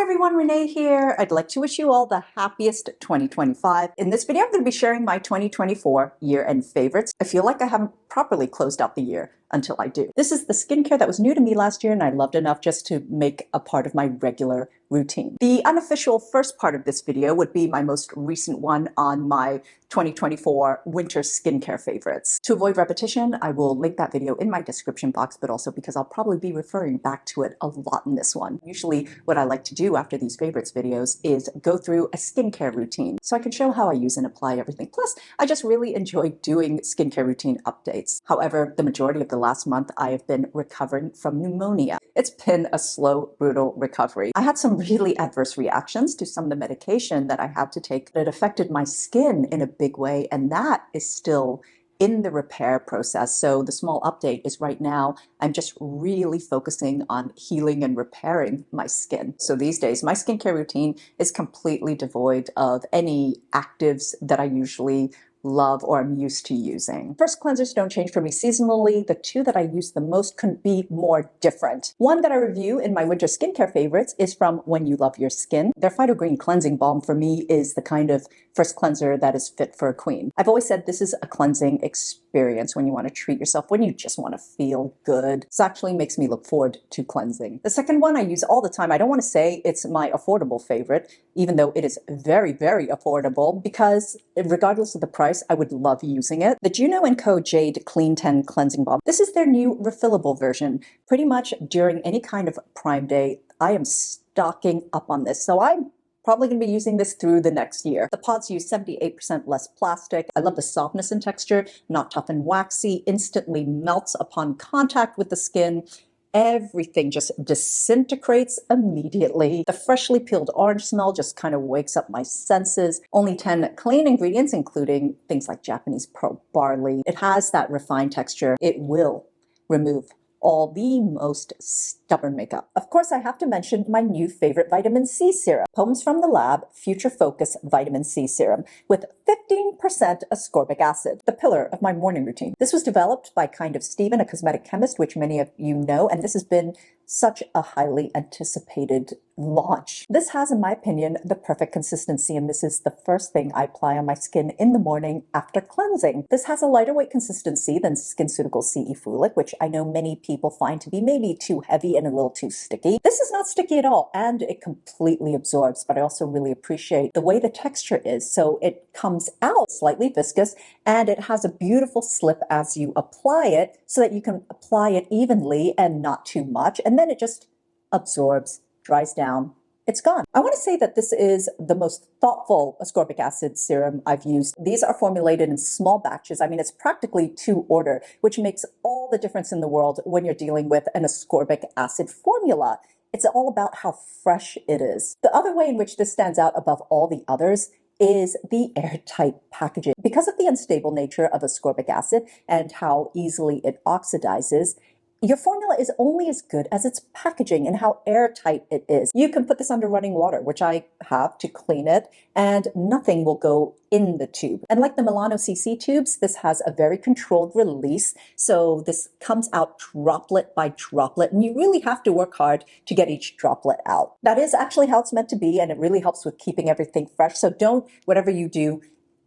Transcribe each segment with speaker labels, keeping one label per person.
Speaker 1: everyone, Renee here. I'd like to wish you all the happiest 2025. In this video, I'm going to be sharing my 2024 year-end favorites. I feel like I haven't properly closed out the year until I do. This is the skincare that was new to me last year and I loved enough just to make a part of my regular routine. The unofficial first part of this video would be my most recent one on my 2024 winter skincare favorites. To avoid repetition, I will link that video in my description box, but also because I'll probably be referring back to it a lot in this one. Usually what I like to do after these favorites videos is go through a skincare routine so I can show how I use and apply everything. Plus, I just really enjoy doing skincare routine updates. However, the majority of the last month I have been recovering from pneumonia. It's been a slow, brutal recovery. I had some really adverse reactions to some of the medication that I had to take. It affected my skin in a big way, and that is still in the repair process. So the small update is right now, I'm just really focusing on healing and repairing my skin. So these days, my skincare routine is completely devoid of any actives that I usually love or I'm used to using. First, cleansers don't change for me seasonally. The two that I use the most couldn't be more different. One that I review in my winter skincare favorites is from When You Love Your Skin. Their Phyto Green Cleansing Balm for me is the kind of first cleanser that is fit for a queen. I've always said this is a cleansing experience when you want to treat yourself, when you just want to feel good. This actually makes me look forward to cleansing. The second one I use all the time. I don't want to say it's my affordable favorite, even though it is very, very affordable, because regardless of the price, I would love using it. The Juno & Co. Jade Clean 10 Cleansing Balm. This is their new refillable version. Pretty much during any kind of Prime Day, I am stocking up on this. So I'm probably going to be using this through the next year. The pods use 78% less plastic. I love the softness and texture, not tough and waxy, instantly melts upon contact with the skin. Everything just disintegrates immediately. The freshly peeled orange smell just kind of wakes up my senses. Only 10 clean ingredients, including things like Japanese pearl barley. It has that refined texture. It will remove all the most stubborn makeup. Of course, I have to mention my new favorite vitamin C serum. Poems from the Lab Future Focus Vitamin C Serum with 15% ascorbic acid, the pillar of my morning routine. This was developed by Kind of Steven, a cosmetic chemist, which many of you know, and this has been such a highly anticipated launch. This has, in my opinion, the perfect consistency, and this is the first thing I apply on my skin in the morning after cleansing. This has a lighter weight consistency than SkinCeuticals CE Fluid, which I know many people find to be maybe too heavy and a little too sticky. This is not sticky at all, and it completely absorbs, but I also really appreciate the way the texture is. So it comes out slightly viscous, and it has a beautiful slip as you apply it so that you can apply it evenly and not too much, and then it just absorbs, dries down, it's gone. I want to say that this is the most thoughtful ascorbic acid serum I've used. These are formulated in small batches. I mean, it's practically to order, which makes all the difference in the world when you're dealing with an ascorbic acid formula. It's all about how fresh it is. The other way in which this stands out above all the others is the airtight packaging. Because of the unstable nature of ascorbic acid and how easily it oxidizes, your formula is only as good as its packaging and how airtight it is. You can put this under running water, which I have to clean it, and nothing will go in the tube. And like the Milano CC tubes, this has a very controlled release. So this comes out droplet by droplet, and you really have to work hard to get each droplet out. That is actually how it's meant to be, and it really helps with keeping everything fresh. So don't, whatever you do,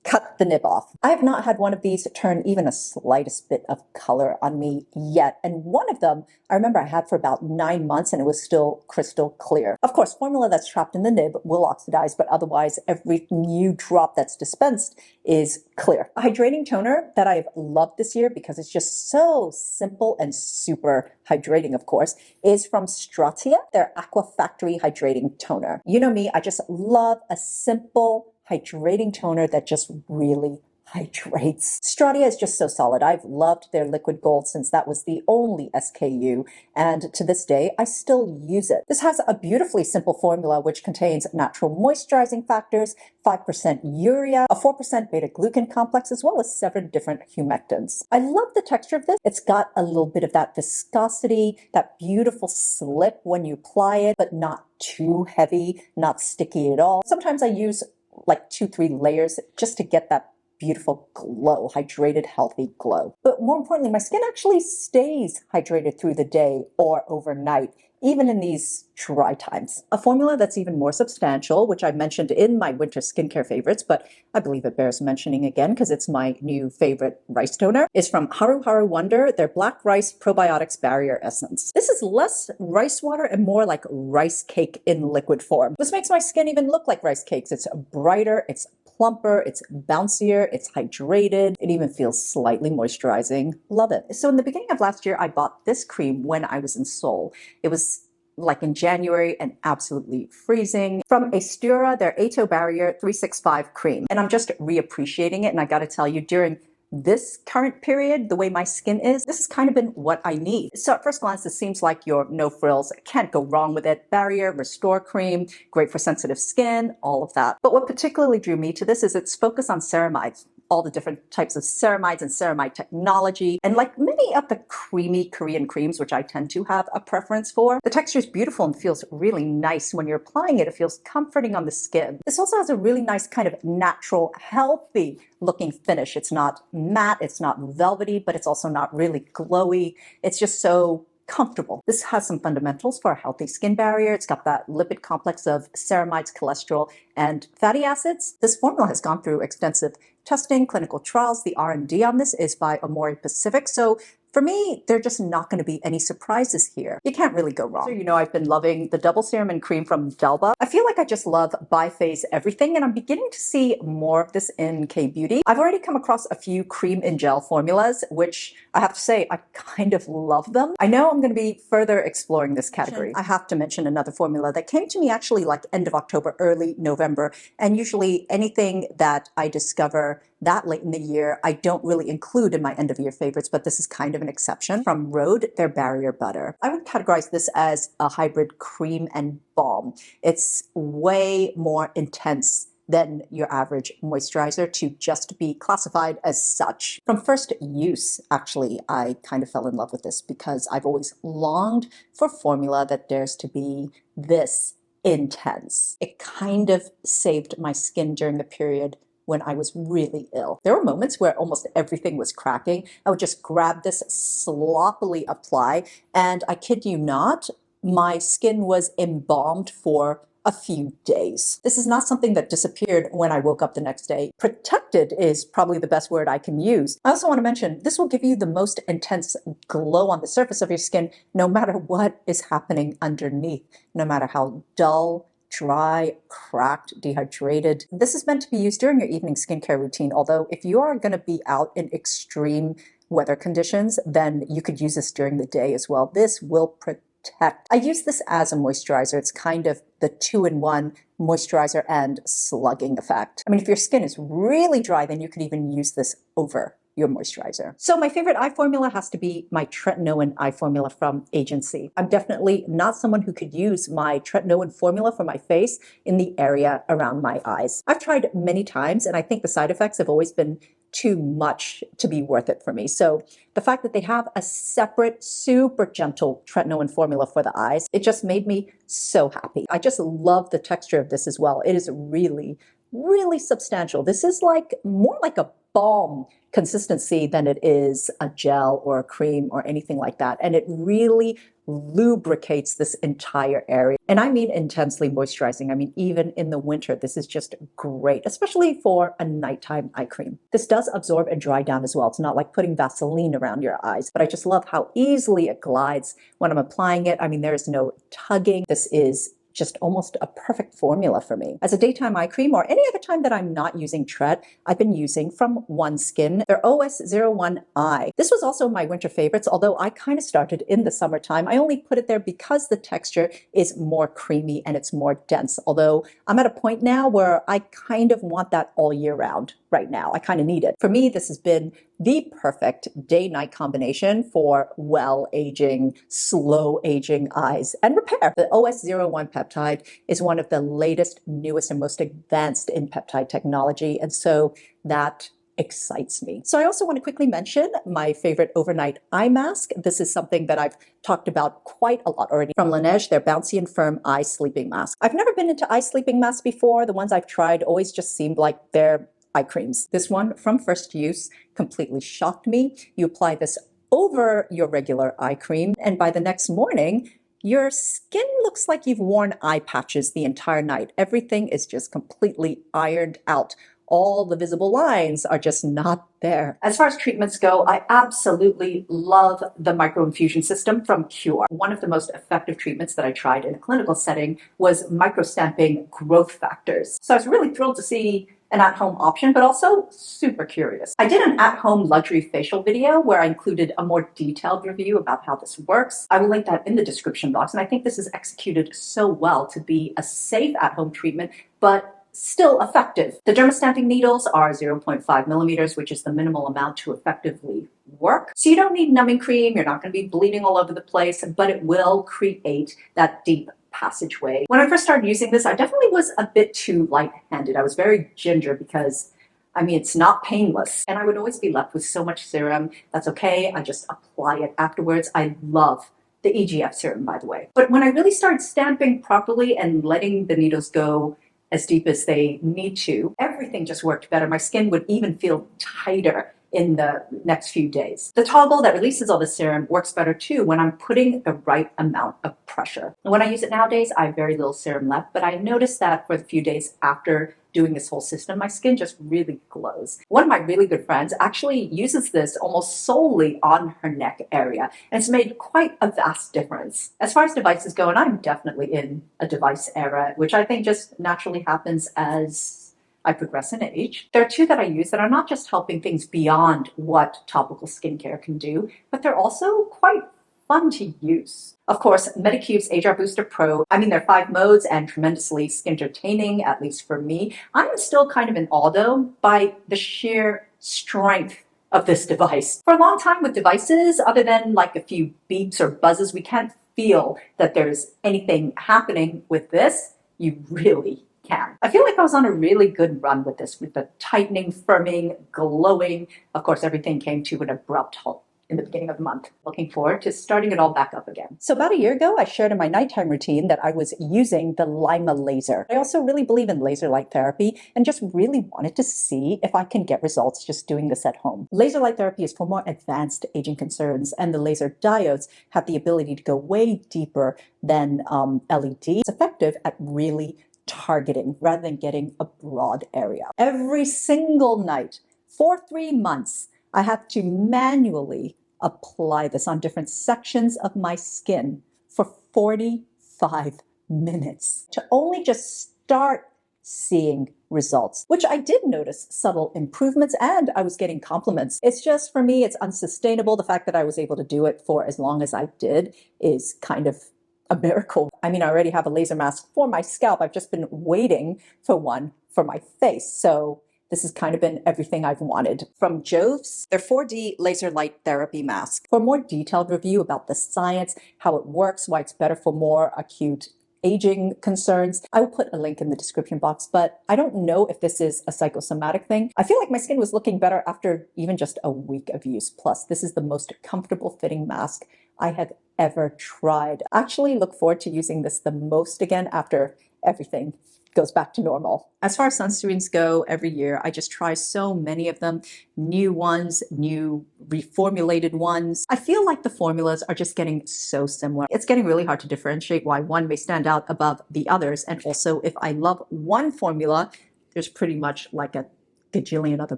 Speaker 1: cut the nib off. I have not had one of these turn even a slightest bit of color on me yet. And one of them, I remember I had for about 9 months and it was still crystal clear. Of course, formula that's trapped in the nib will oxidize, but otherwise every new drop that's dispensed is clear. A hydrating toner that I've loved this year because it's just so simple and super hydrating, of course, is from Stratia, their Aqua Factory Hydrating Toner. You know me, I just love a simple hydrating toner that just really hydrates. Stratia is just so solid. I've loved their liquid gold since that was the only SKU, and to this day, I still use it. This has a beautifully simple formula which contains natural moisturizing factors, 5% urea, a 4% beta-glucan complex, as well as 7 different humectants. I love the texture of this. It's got a little bit of that viscosity, that beautiful slip when you apply it, but not too heavy, not sticky at all. Sometimes I use like 2-3 layers just to get that beautiful glow, hydrated, healthy glow. But more importantly, my skin actually stays hydrated through the day or overnight, even in these dry times. A formula that's even more substantial, which I mentioned in my winter skincare favorites, but I believe it bears mentioning again because it's my new favorite rice toner, is from Haru Haru Wonder, their Black Rice Probiotics Barrier Essence. This is less rice water and more like rice cake in liquid form. This makes my skin even look like rice cakes. It's brighter, it's plumper, it's bouncier, it's hydrated, it even feels slightly moisturizing. Love it. So in the beginning of last year, I bought this cream when I was in Seoul. It was like in January and absolutely freezing, from Qure, their Ato Barrier 365 cream. And I'm just reappreciating it. And I gotta tell you, during this current period, the way my skin is, this has kind of been what I need. So at first glance, this seems like your no frills, can't go wrong with it. Barrier, restore cream, great for sensitive skin, all of that. But what particularly drew me to this is its focus on ceramides, all the different types of ceramides and ceramide technology. And like many of the creamy Korean creams, which I tend to have a preference for, the texture is beautiful and feels really nice. When you're applying it, it feels comforting on the skin. This also has a really nice kind of natural, healthy looking finish. It's not matte, it's not velvety, but it's also not really glowy. It's just so comfortable. This has some fundamentals for a healthy skin barrier. It's got that lipid complex of ceramides, cholesterol, and fatty acids. This formula has gone through extensive testing, clinical trials. The R&D on this is by Amori Pacific. So for me, there are just not going to be any surprises here. You can't really go wrong. So, you know, I've been loving the double serum and cream from Delba. I feel like I just love biphase everything, and I'm beginning to see more of this in K-Beauty. I've already come across a few cream in gel formulas, which I have to say, I kind of love them. I know I'm going to be further exploring this category. I have to mention another formula that came to me actually like end of October, early November, and usually anything that I discover that late in the year, I don't really include in my end of year favorites, but this is kind of an exception. From Rhode, their Barrier Butter. I would categorize this as a hybrid cream and balm. It's way more intense than your average moisturizer to just be classified as such. From first use, actually, I kind of fell in love with this because I've always longed for formula that dares to be this intense. It kind of saved my skin during the period when I was really ill. There were moments where almost everything was cracking. I would just grab this, sloppily apply, and I kid you not, my skin was embalmed for a few days. This is not something that disappeared when I woke up the next day. Protected is probably the best word I can use. I also want to mention, this will give you the most intense glow on the surface of your skin, no matter what is happening underneath, no matter how dull, dry, cracked, dehydrated. This is meant to be used during your evening skincare routine, although if you are going to be out in extreme weather conditions, then you could use this during the day as well. This will protect. I use this as a moisturizer. It's kind of the 2-in-1 moisturizer and slugging effect. I mean, if your skin is really dry, then you could even use this over your moisturizer. So my favorite eye formula has to be my tretinoin eye formula from Agency. I'm definitely not someone who could use my tretinoin formula for my face in the area around my eyes. I've tried many times, and I think the side effects have always been too much to be worth it for me. So the fact that they have a separate, super gentle tretinoin formula for the eyes, it just made me so happy. I just love the texture of this as well. It is really, really substantial. This is like more like a balm consistency than it is a gel or a cream or anything like that. And it really lubricates this entire area. And I mean intensely moisturizing. I mean, even in the winter, this is just great, especially for a nighttime eye cream. This does absorb and dry down as well. It's not like putting Vaseline around your eyes, but I just love how easily it glides when I'm applying it. I mean, there is no tugging. This is just almost a perfect formula for me. As a daytime eye cream or any other time that I'm not using Tret, I've been using from OneSkin, their OS01i. This was also my winter favorites, although I kind of started in the summertime. I only put it there because the texture is more creamy and it's more dense, although I'm at a point now where I kind of want that all year round right now. I kind of need it. For me, this has been the perfect day-night combination for well-aging, slow-aging eyes and repair. The OS01 peptide is one of the latest, newest, and most advanced in peptide technology, and so that excites me. So I also want to quickly mention my favorite overnight eye mask. This is something that I've talked about quite a lot already. From Laneige, their Bouncy and Firm Eye Sleeping Mask. I've never been into eye sleeping masks before. The ones I've tried always just seemed like they're eye creams. This one from First Use completely shocked me. You apply this over your regular eye cream, and by the next morning, your skin looks like you've worn eye patches the entire night. Everything is just completely ironed out. All the visible lines are just not there. As far as treatments go, I absolutely love the microinfusion system from Qure. One of the most effective treatments that I tried in a clinical setting was microstamping growth factors. So I was really thrilled to see an at-home option, but also super curious. I did an at-home luxury facial video where I included a more detailed review about how this works. I will link that in the description box, and I think this is executed so well to be a safe at-home treatment, but still effective. The dermastamping needles are 0.5 millimeters, which is the minimal amount to effectively work. So you don't need numbing cream, you're not going to be bleeding all over the place, but it will create that deep passageway. When I first started using this, I definitely was a bit too light-handed. I was very ginger because, I mean, it's not painless. And I would always be left with so much serum. That's okay, I just apply it afterwards. I love the EGF serum, by the way. But when I really started stamping properly and letting the needles go as deep as they need to, everything just worked better. My skin would even feel tighter in the next few days. The toggle that releases all the serum works better too when I'm putting the right amount of pressure. When I use it nowadays, I have very little serum left, but I noticed that for the few days after doing this whole system, my skin just really glows. One of my really good friends actually uses this almost solely on her neck area, and it's made quite a vast difference. As far as devices go, and I'm definitely in a device era, which I think just naturally happens as I progress in age. There are two that I use that are not just helping things beyond what topical skincare can do, but they're also quite fun to use. Of course, Medicube's HR Booster Pro, I mean, there are 5 modes and tremendously skin-entertaining, at least for me. I'm still kind of in awe, though, by the sheer strength of this device. For a long time with devices, other than like a few beeps or buzzes, we can't feel that there's anything happening. With this, you really can. I feel like I was on a really good run with this, with the tightening, firming, glowing. Of course, everything came to an abrupt halt in the beginning of the month. Looking forward to starting it all back up again. So about a year ago, I shared in my nighttime routine that I was using the Lima laser. I also really believe in laser light therapy and just really wanted to see if I can get results just doing this at home. Laser light therapy is for more advanced aging concerns, and the laser diodes have the ability to go way deeper than LED. It's effective at really targeting rather than getting a broad area. Every single night for 3 months, I have to manually apply this on different sections of my skin for 45 minutes to only just start seeing results, which I did notice subtle improvements, and I was getting compliments. It's just, for me, it's unsustainable. The fact that I was able to do it for as long as I did is kind of a miracle. I mean, I already have a laser mask for my scalp. I've just been waiting for one for my face. So this has kind of been everything I've wanted. From Jovs, their 4D laser light therapy mask. For a more detailed review about the science, how it works, why it's better for more acute aging concerns, I will put a link in the description box, but I don't know if this is a psychosomatic thing. I feel like my skin was looking better after even just a week of use. Plus, this is the most comfortable fitting mask I have ever tried. I actually look forward to using this the most again after everything goes back to normal. As far as sunscreens go, every year I just try so many of them, new ones, new reformulated ones. I feel like the formulas are just getting so similar. It's getting really hard to differentiate why one may stand out above the others. And also, if I love one formula, there's pretty much like a gajillion other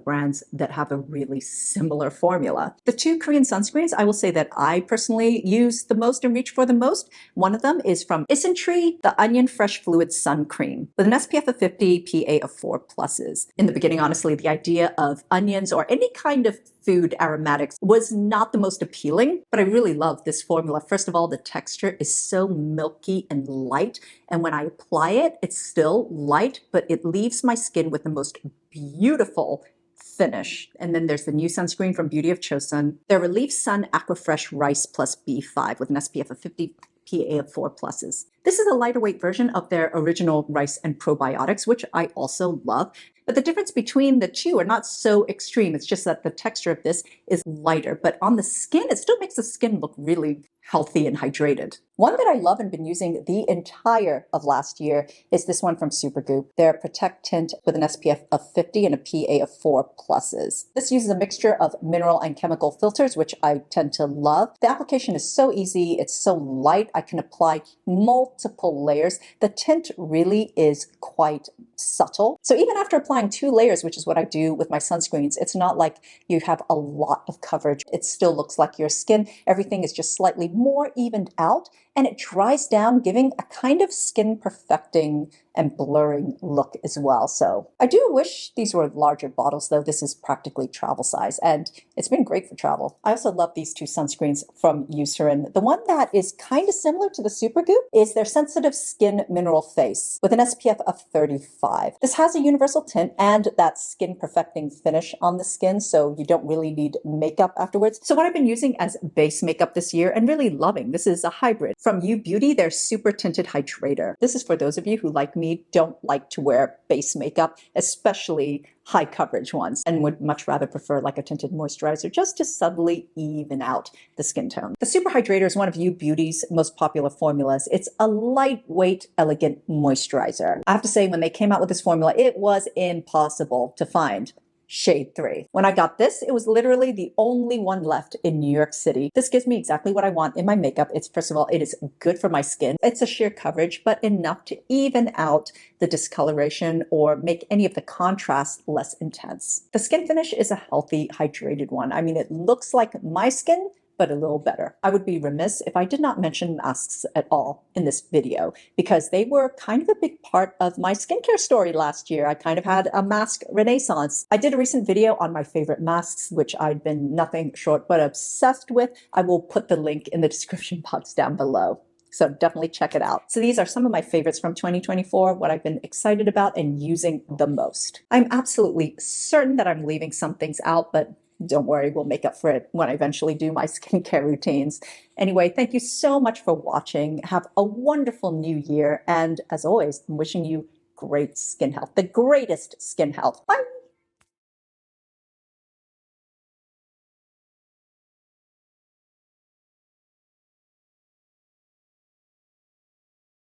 Speaker 1: brands that have a really similar formula. The 2 Korean sunscreens I will say that I personally use the most and reach for the most. One of them is from Isntree, the Onion Fresh Fluid Sun Cream with an SPF of 50, PA of 4+. In the beginning, honestly, the idea of onions or any kind of food aromatics was not the most appealing, but I really love this formula. First of all, the texture is so milky and light, and when I apply it, it's still light, but it leaves my skin with the most beautiful finish. And then there's the new sunscreen from Beauty of Chosun, their Relief Sun Aquafresh Rice Plus B5 with an SPF of 50, PA of 4+. This is a lighter weight version of their original rice and probiotics, which I also love. But the difference between the two are not so extreme. It's just that the texture of this is lighter. But on the skin, it still makes the skin look really healthy and hydrated. One that I love and been using the entire of last year is this one from Supergoop. Their Protect Tint with an SPF of 50 and a PA of 4 pluses. This uses a mixture of mineral and chemical filters, which I tend to love. The application is so easy. It's so light. I can apply multiple layers. The tint really is quite subtle. So even after applying 2 layers, which is what I do with my sunscreens, it's not like you have a lot of coverage. It still looks like your skin. Everything is just slightly more evened out, and it dries down, giving a kind of skin perfecting and blurring look as well. So I do wish these were larger bottles, though. This is practically travel size, and it's been great for travel. I also love these 2 sunscreens from Eucerin. The one that is kind of similar to the Supergoop is their Sensitive Skin Mineral Face with an SPF of 35. This has a universal tint and that skin perfecting finish on the skin, so you don't really need makeup afterwards. So what I've been using as base makeup this year and really loving, this is a hybrid from U Beauty, their Super Tinted Hydrator. This is for those of you who, like me, don't like to wear base makeup, especially high coverage ones, and would much rather prefer like a tinted moisturizer just to subtly even out the skin tone. The Super Hydrator is one of U Beauty's most popular formulas. It's a lightweight, elegant moisturizer. I have to say, when they came out with this formula, it was impossible to find shade 3. When I got this, it was literally the only one left in New York City. This gives me exactly what I want in my makeup. It's, first of all, it is good for my skin. It's a sheer coverage, but enough to even out the discoloration or make any of the contrast less intense. The skin finish is a healthy, hydrated one. I mean, it looks like my skin, but a little better. I would be remiss if I did not mention masks at all in this video, because they were kind of a big part of my skincare story last year. I kind of had a mask renaissance. I did a recent video on my favorite masks, which I'd been nothing short but obsessed with. I will put the link in the description box down below. So definitely check it out. So these are some of my favorites from 2024, what I've been excited about and using the most. I'm absolutely certain that I'm leaving some things out, but don't worry, we'll make up for it when I eventually do my skincare routines. Anyway, thank you so much for watching. Have a wonderful new year. And as always, I'm wishing you great skin health, the greatest skin health. Bye.